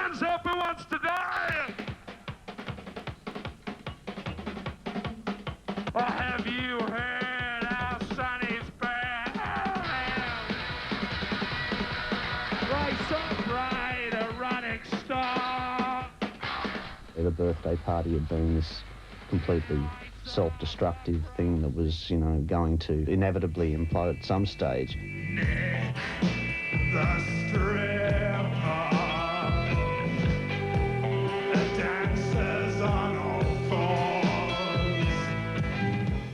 Hands up, who wants to die? Or have you heard how Sonny's bad? Rise up, ride a running star. The birthday party had been this completely self-destructive thing that was, you know, going to inevitably implode at some stage. Nick, the stripper, the dancers on all fours.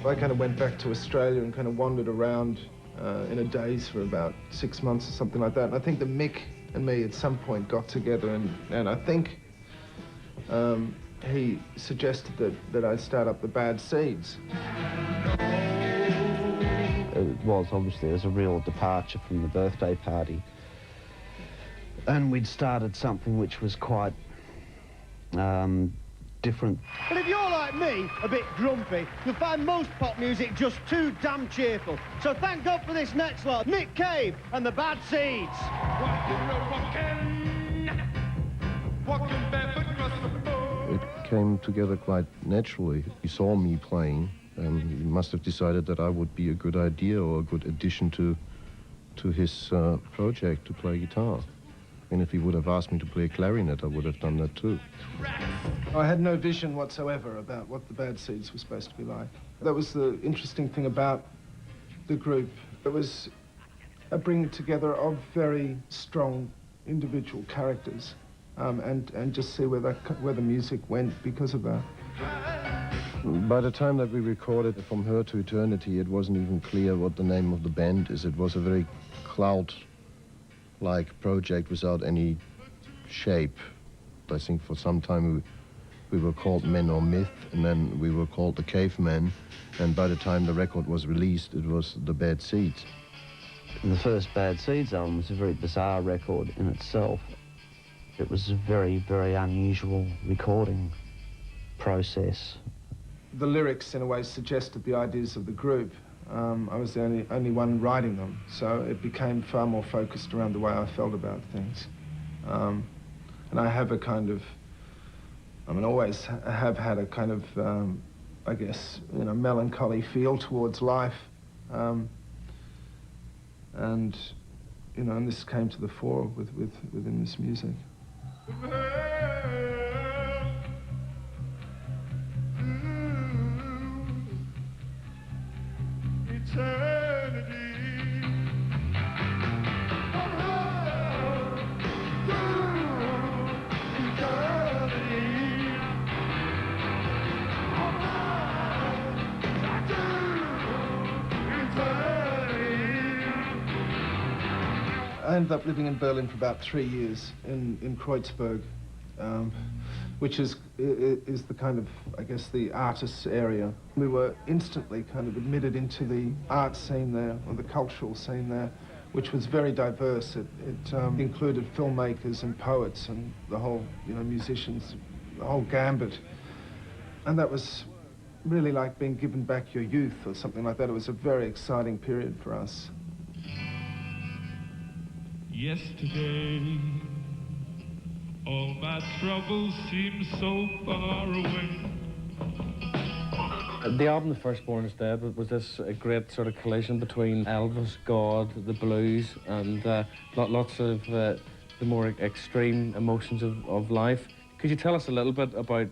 I kind of went back to Australia and kind of wandered around in a daze for about 6 months or something like that. And I think that Mick and me at some point got together, and I think he suggested that I start up the Bad Seeds. It was obviously, it was a real departure from the birthday party. And we'd started something which was quite different. But if you're like me, a bit grumpy, you'll find most pop music just too damn cheerful. So thank God for this next lot, Nick Cave and the Bad Seeds. Walking barefoot across the floor. It came together quite naturally. He saw me playing, and he must have decided that I would be a good idea or a good addition to his project to play guitar. And if he would have asked me to play clarinet, I would have done that too. I had no vision whatsoever about what the Bad Seeds were supposed to be like. That was the interesting thing about the group. It was a bringing together of very strong individual characters, and just see where the music went because of that. By the time that we recorded From Her to Eternity, it wasn't even clear what the name of the band is. It was a very cloud-like project without any shape. I think for some time we were called Men or Myth, and then we were called the Cavemen, and by the time the record was released, it was the Bad Seeds. The first Bad Seeds album was a very bizarre record in itself. It was a very, very unusual recording process. The lyrics, in a way, suggested the ideas of the group. I was the only one writing them, so it became far more focused around the way I felt about things. And I have a kind of, always have had a kind of, I guess, melancholy feel towards life. And this came to the fore within this music. I ended up living in Berlin for about 3 years in Kreuzberg, which is the kind of, I guess, the artists' area. We were instantly kind of admitted into the art scene there, or the cultural scene there, which was very diverse. It included filmmakers and poets and the whole, musicians, the whole gambit. And that was really like being given back your youth or something like that. It was a very exciting period for us. Yesterday, all my troubles seem so far away. The album The Firstborn is Dead was this a great sort of collision between Elvis, God, the blues, and lots of the more extreme emotions of life. Could you tell us a little bit about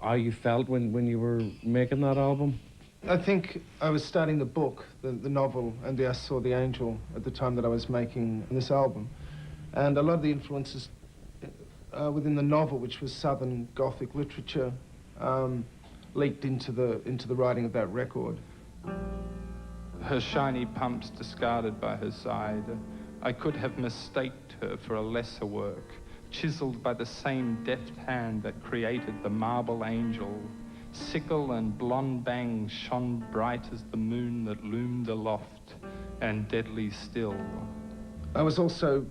how you felt when you were making that album? I think I was starting the book, the novel, and I Saw the Angel at the time that I was making this album. And a lot of the influences within the novel, which was Southern Gothic literature, leaked into the writing of that record. Her shiny pumps discarded by her side, I could have mistaked her for a lesser work, chiseled by the same deft hand that created the marble angel. Sickle and blonde bangs shone bright as the moon that loomed aloft, and deadly still. I was also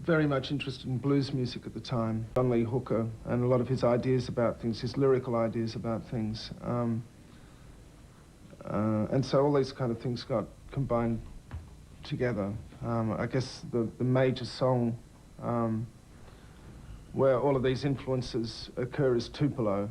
very much interested in blues music at the time. John Lee Hooker and a lot of his ideas about things, his lyrical ideas about things. And so all these kind of things got combined together. I guess the major song where all of these influences occur as Tupelo.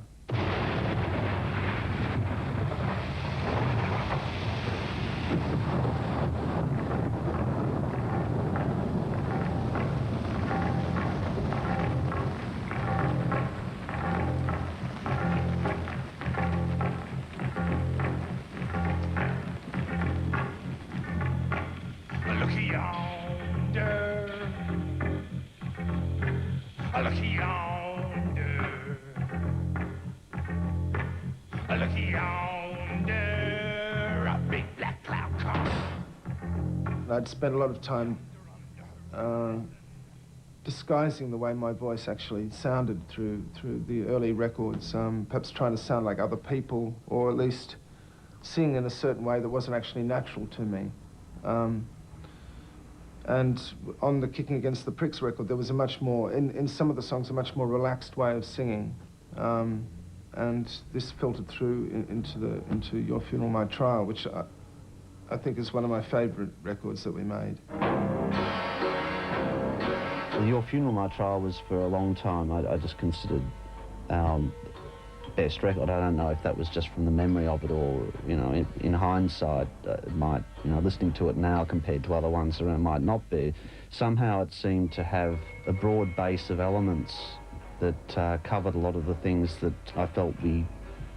Looky yonder. Looky yonder. Looky yonder. A big black cloud comes. I'd spent a lot of time disguising the way my voice actually sounded through the early records, perhaps trying to sound like other people, or at least sing in a certain way that wasn't actually natural to me. And on the Kicking Against the Pricks record, there was a much more, in some of the songs, a much more relaxed way of singing. And this filtered through into Your Funeral, My Trial, which I think is one of my favourite records that we made. Your Funeral, My Trial was for a long time, I just considered our best record. I don't know if that was just from the memory of it, or, you know, in hindsight, it might, you know, listening to it now compared to other ones around, might not be. Somehow it seemed to have a broad base of elements that covered a lot of the things that I felt we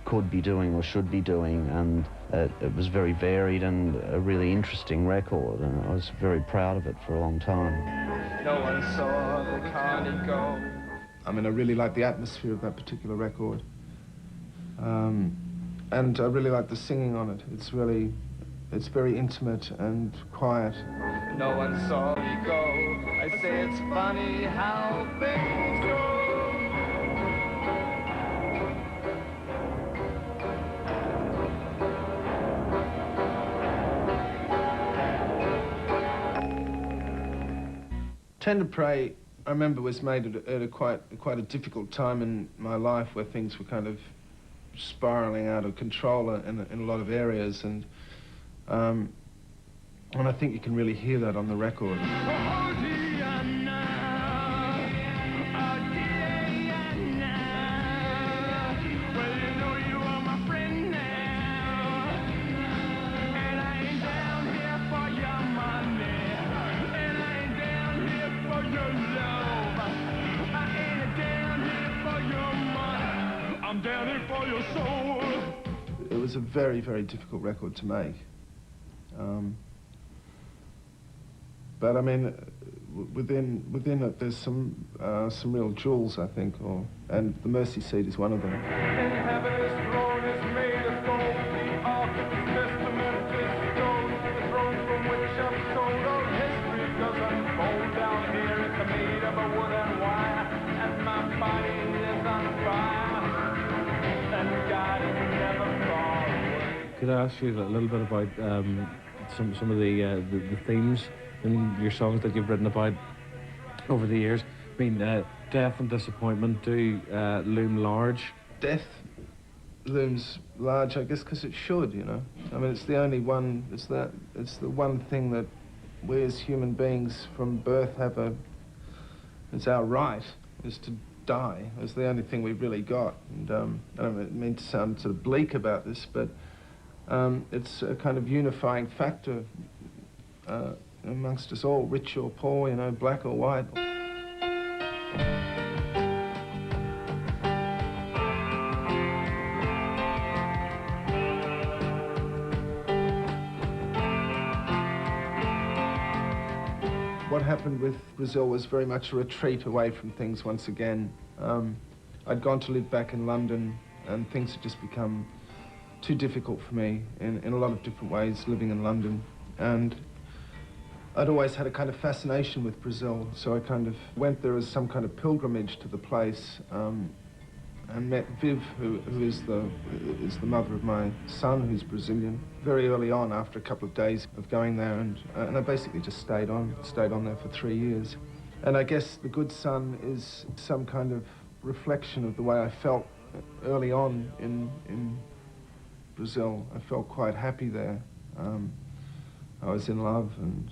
could be doing or should be doing, and it was very varied and a really interesting record, and I was very proud of it for a long time. No one saw the carny go. I mean, I really like the atmosphere of that particular record. And I really like the singing on it. It's very intimate and quiet. No one saw me go. I say it's funny how things go. Tender Prey, I remember, was made at a quite a difficult time in my life, where things were kind of spiraling out of control in a lot of areas, and I think you can really hear that on the record. I'm down here for your soul. It was a very, very difficult record to make. But I mean, within it, there's some real jewels, I think, and The Mercy Seat is one of them. In heaven his throne is made of gold. The Ark of the Testament is gold. The throne from which untold old history does unfold. Down here it's made of a wood and wire, and my body is on fire. And God is never far away. Could I ask you a little bit about some of the themes in your songs that you've written about over the years? I mean, death and disappointment do loom large. Death looms large, I guess, because it should, you know. I mean, it's the only one. It's the one thing that we as human beings from birth have it's our right, is to die. It's the only thing we've really got. And I don't mean to sound sort of bleak about this, but it's a kind of unifying factor amongst us all, rich or poor, you know, black or white. What happened with Brazil was very much a retreat away from things once again. I'd gone to live back in London, and things had just become too difficult for me in a lot of different ways, living in London. And I'd always had a kind of fascination with Brazil, so I kind of went there as some kind of pilgrimage to the place, and met Viv, who is the mother of my son, who's Brazilian, very early on after a couple of days of going there, and I basically just stayed on there for 3 years. And I guess The Good Son is some kind of reflection of the way I felt early on in Brazil. I felt quite happy there. I was in love, and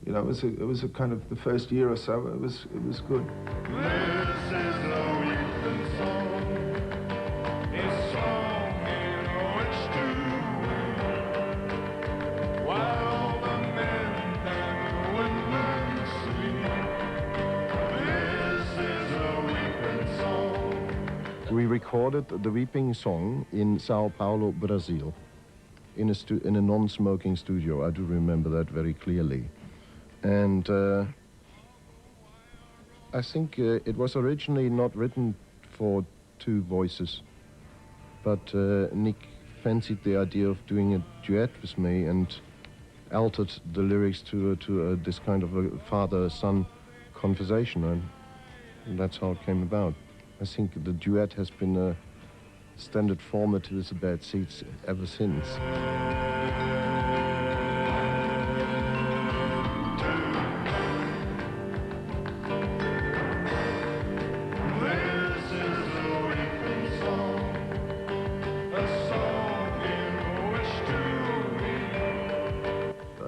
You know, it was a kind of the first year or so. It was good. This is the weeping song, a song in which to weep, while the men and women sleep. This is a weeping song. We recorded the Weeping Song in Sao Paulo, Brazil, in a non-smoking studio. I do remember that very clearly. And I think it was originally not written for two voices, but Nick fancied the idea of doing a duet with me and altered the lyrics to this kind of a father-son conversation, and that's how it came about. I think the duet has been a standard format with the Bad Seeds ever since.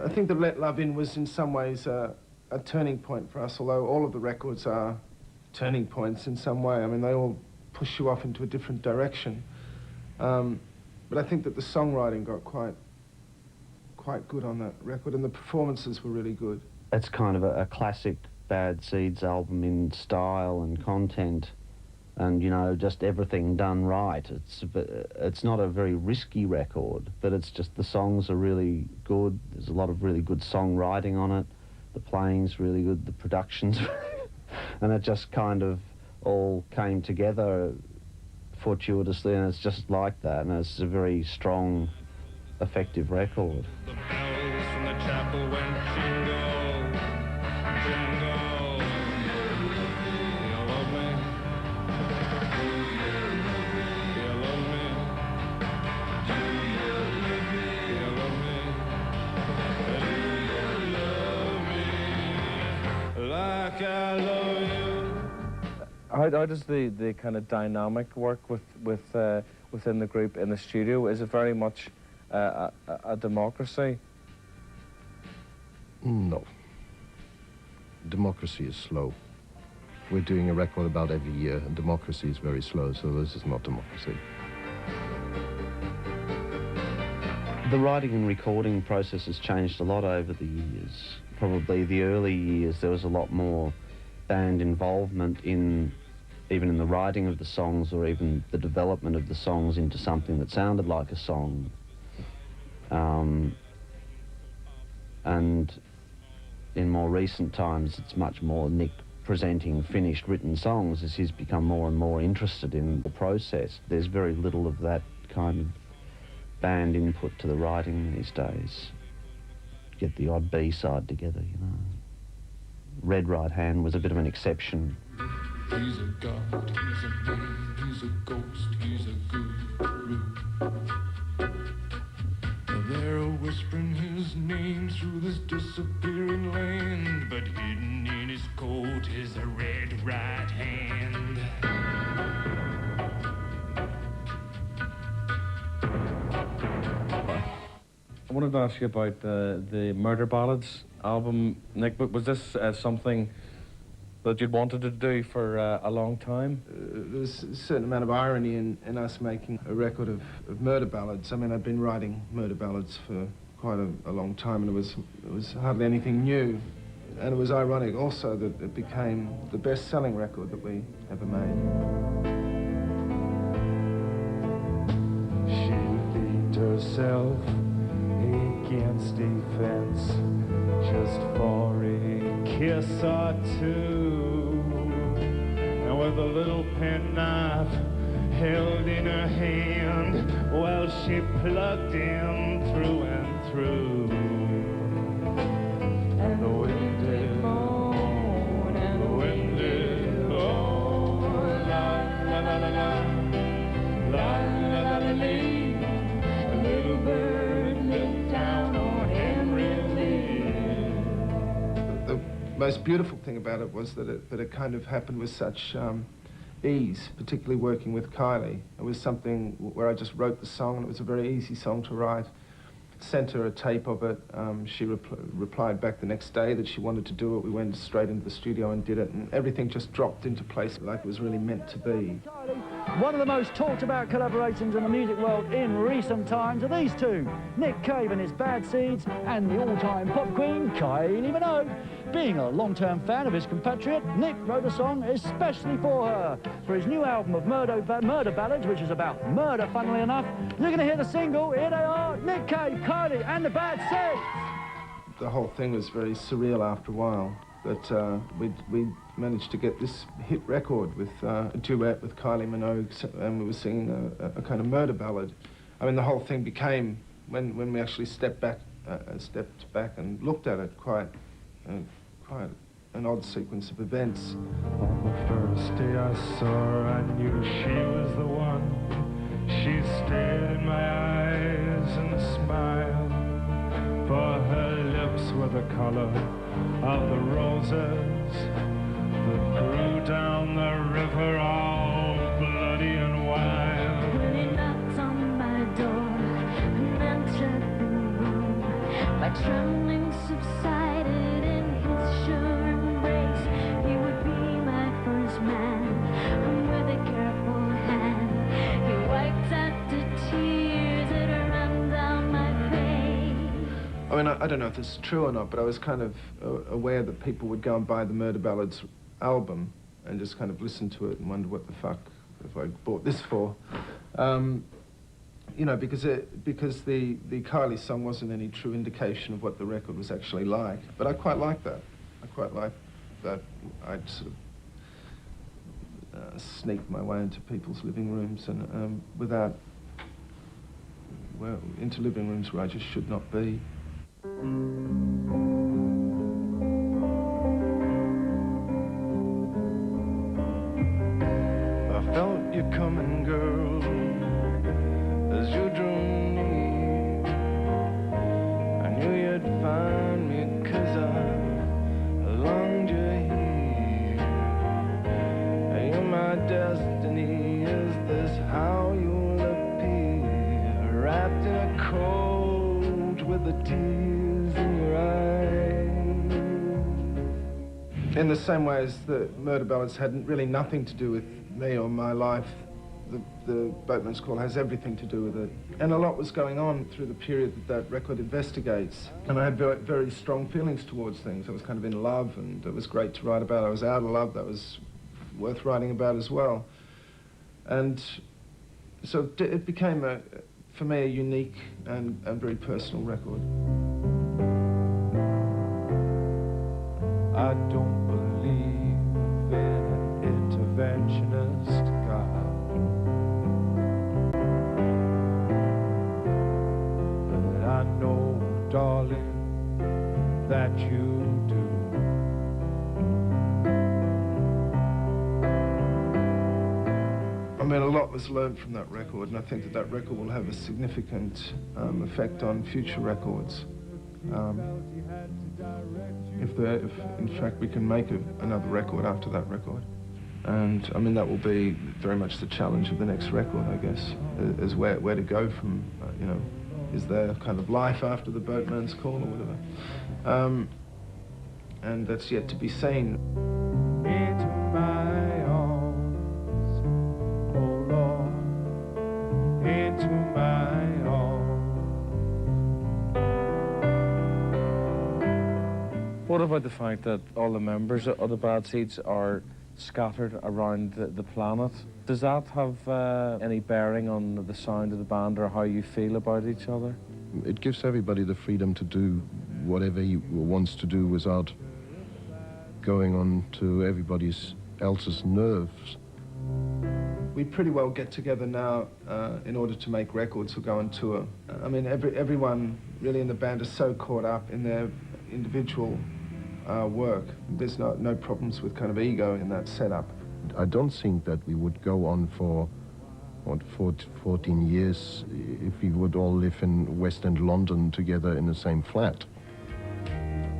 I think that Let Love In was in some ways a turning point for us, although all of the records are turning points in some way. I mean, they all push you off into a different direction. But I think that the songwriting got quite good on that record, and the performances were really good. It's kind of a classic Bad Seeds album in style and content, and, you know, just everything done right. It's not a very risky record, but it's just the songs are really good. There's a lot of really good songwriting on it. The playing's really good, the production's and it just kind of all came together fortuitously, and it's just like that, and it's a very strong, effective record. The bells from the chapel went jingle, jingle. You love me? You love me? You love me? Like I love you. How does the kind of dynamic work within the group in the studio? Is it very much a democracy? No. Democracy is slow. We're doing a record about every year, and democracy is very slow, so this is not democracy. The writing and recording process has changed a lot over the years. Probably the early years there was a lot more band involvement even in the writing of the songs, or even the development of the songs into something that sounded like a song. And in more recent times it's much more Nick presenting finished written songs as he's become more and more interested in the process. There's very little of that kind of band input to the writing these days. Get the odd B-side together, you know. Red Right Hand was a bit of an exception. He's a god, he's a man, he's a ghost, he's a guru. They're whispering his name through this disappearing land, but hidden in his coat is a red right hand. I wanted to ask you about the Murder Ballads album, Nick, but was this something that you'd wanted to do for a long time? There's a certain amount of irony in us making a record of murder ballads. I mean, I'd been writing murder ballads for quite a long time, and it was hardly anything new. And it was ironic also that it became the best-selling record that we ever made. She leaned herself against a fence just for a kiss or two, and with a little penknife held in her hand, well, she plugged him through and through. And the wind did moan, and the wind did moan, la la la la la, la la la la la. A little bird looked down on Henry Lee. The most beautiful thing about it was that it kind of happened with such ease, particularly working with Kylie. It was something where I just wrote the song, and it was a very easy song to write. sent her a tape of it. She replied back the next day that she wanted to do it. We went straight into the studio and did it, and everything just dropped into place like it was really meant to be. One of the most talked about collaborations in the music world in recent times are these two, Nick Cave and his Bad Seeds, and the all-time pop queen, Kylie Minogue. Being a long-term fan of his compatriot, Nick wrote a song especially for her. For his new album of murder ballads, which is about murder, funnily enough, you're going to hear the single. Here they are, Nick Cave, Kylie and the Bad Seeds. The whole thing was very surreal after a while, but we managed to get this hit record with a duet with Kylie Minogue, and we were singing a kind of murder ballad. I mean, the whole thing became, when we actually stepped back and looked at it, quite an odd sequence of events. On the first day I saw her, I knew she was the one. She stared in my eyes and smiled, for her lips were the color of the roses that grew down the river, all bloody and wild. When he knocked on my door and entered the room, my trembling subsided in his sure embrace. He would be my first man, and with a careful hand he wiped out the tears that ran down my face. I mean, I don't know if this is true or not, but I was kind of aware that people would go and buy the Murder Ballads album and just kind of listen to it and wonder what the fuck have I bought this for. You know, because the Kylie song wasn't any true indication of what the record was actually like. But I quite liked that. I quite liked that I'd sort of sneaked my way into people's living rooms and into living rooms where I just should not be. I felt you coming, girl, as you drew near. I knew you'd find me, 'cause I longed you here. You're my destiny, is this how you'll appear? Wrapped in a coat with the tears in your eyes. In the same way as the Murder Ballads had really nothing to do with me or my life, the Boatman's Call has everything to do with it. And a lot was going on through the period that record investigates. And I had very, very strong feelings towards things. I was kind of in love, and it was great to write about. I was out of love, that was worth writing about as well. And so it became, for me, a unique and very personal record. I don't believe in an interventionist God, but I know, darling, that you do. I mean, a lot was learned from that record, and I think that record will have a significant effect on future records. If in fact we can make another record after that record. And I mean, that will be very much the challenge of the next record, I guess, is where to go from, you know, is there kind of life after the Boatman's Call or whatever. And that's yet to be seen. Into my arms, oh Lord, into my arms. What about the fact that all the members of the Bad Seeds are scattered around the planet? Does that have any bearing on the sound of the band or how you feel about each other? It gives everybody the freedom to do whatever he wants to do without going on to everybody else's nerves. We pretty well get together now in order to make records or go on tour. I mean, everyone really in the band is so caught up in their individual work. There's no problems with kind of ego in that setup. I don't think that we would go on for, 14 years if we would all live in West End London together in the same flat.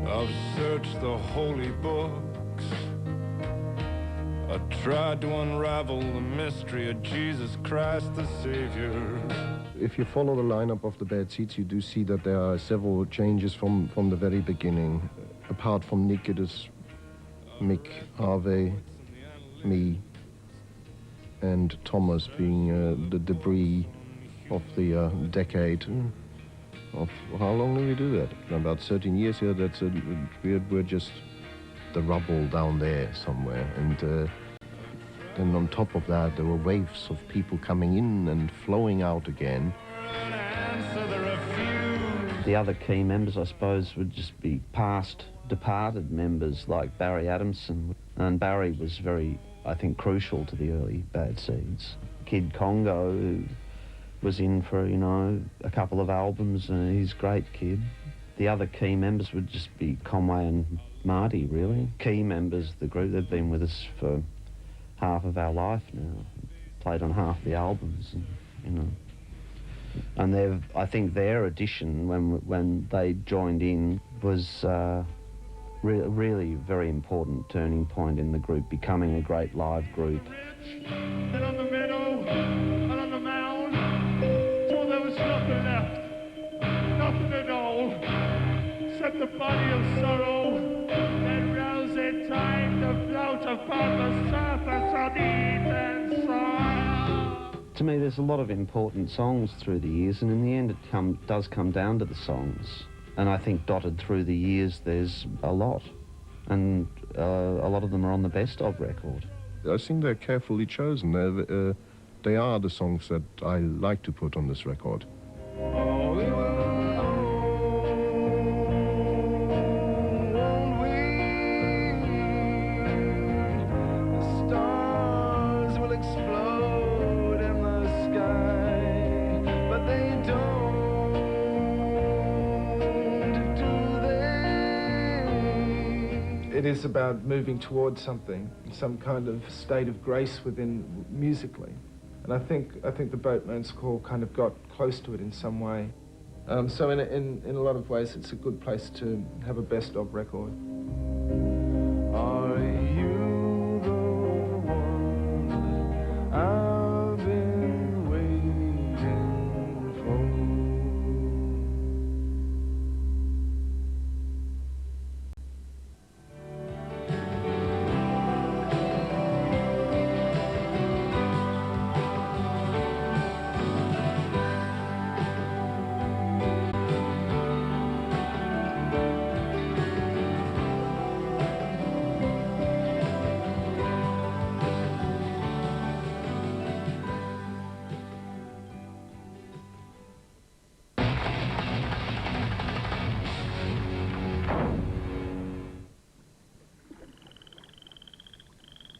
I've searched the holy books. I tried to unravel the mystery of Jesus Christ the Savior. if you follow the lineup of the Bad Seeds, you do see that there are several changes from the very beginning. Apart from Nick, it is Mick, Harvey, me, and Thomas being the debris of the decade. Of how long did we do that? About 13 years here. That's we're just the rubble down there somewhere, and then on top of that, there were waves of people coming in and flowing out again. The other key members, I suppose, would just be past departed members like Barry Adamson, and Barry was very, I think, crucial to the early Bad Seeds. Kid Congo, who was in for, you know, a couple of albums, and he's a great kid. The other key members would just be Conway and Marty, really. Key members of the group, they've been with us for half of our life now. Played on half the albums, and, you know. And I think their addition when they joined in was really very important turning point in the group, becoming a great live group. And on the meadow, and on the mound, till there was nothing left, nothing at all, except the body of sorrow, that roused in time to float upon the surface of the Eden soil. To me, there's a lot of important songs through the years, and in the end it does come down to the songs. And I think dotted through the years there's a lot, and a lot of them are on the Best Of record. I think they're carefully chosen. They are the songs that I like to put on this record. Oh, we will know, won't we? The stars will explode in the sky, but they don't, do they? It is about moving towards something, some kind of state of grace within musically. And I think the Boatman's Call kind of got close to it in some way. So in a lot of ways, it's a good place to have a Best Of record. Our